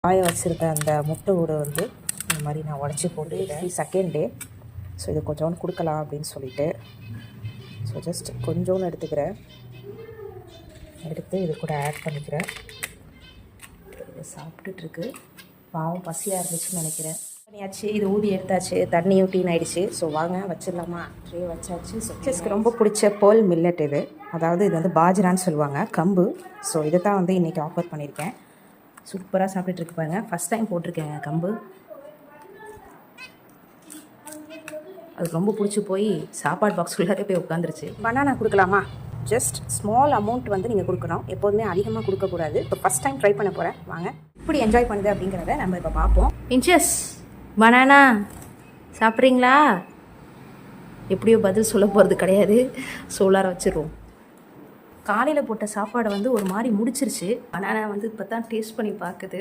காய வச்சுருக்க அந்த முட்டை ஊட வந்து இந்த மாதிரி நான் உடச்சி போட்டு செகண்ட் டே. ஸோ இது கொஞ்சோண்டு கொடுக்கலாம் அப்படின்னு சொல்லிட்டு ஸோ ஜஸ்ட் கொஞ்சோன்னு எடுத்துக்கிறேன். எடுத்து இது கூட ஆட் பண்ணிக்கிறேன். இதை சாப்பிட்டுட்ருக்கு. பாவம் பசியாக இருந்துச்சுன்னு நினைக்கிறேன். பண்ணியாச்சு, இது ஊதி எடுத்தாச்சு, தண்ணியும் டீன் ஆகிடுச்சு. ஸோ வாங்க வச்சிடலாமா. ட்ரே வச்சாச்சு. ஸோ கிட்ஸ்க்கு ரொம்ப பிடிச்ச பேர்ல் மில்லட் இது. அதாவது இது வந்து பாஜ்ரான்னு சொல்லுவாங்க, கம்பு. ஸோ இதை தான் வந்து இன்றைக்கி ஆஃபர் பண்ணியிருக்கேன். சூப்பராக சாப்பிட்டுட்டு பாருங்க. ஃபஸ்ட் டைம் போட்டிருக்கேங்க கம்பு. அது ரொம்ப பிடிச்சி போய் சாப்பாடு பாக்ஸ்குள்ளாரே போய் உட்காந்துருச்சு. பனானா கொடுக்கலாமா? ஜஸ்ட் ஸ்மால் அமௌண்ட் வந்து நீங்கள் கொடுக்கணும். எப்போதுமே அதிகமாக கொடுக்கக்கூடாது. இப்போ ஃபஸ்ட் டைம் ட்ரை பண்ண போகிறேன். வாங்க இப்படி என்ஜாய் பண்ணுது அப்படிங்கிறத நம்ம இப்போ பார்ப்போம். இன்ச்சஸ் பனானா சாப்பிட்றீங்களா? எப்படியோ பதில் சொல்ல போகிறது கிடையாது. சோலார வச்சிருவோம். காலையில் போட்ட சாப்பாடை வந்து ஒரு மாதிரி முடிச்சிருச்சு. பனானா வந்து இப்போ தான் டேஸ்ட் பண்ணி பார்க்குது.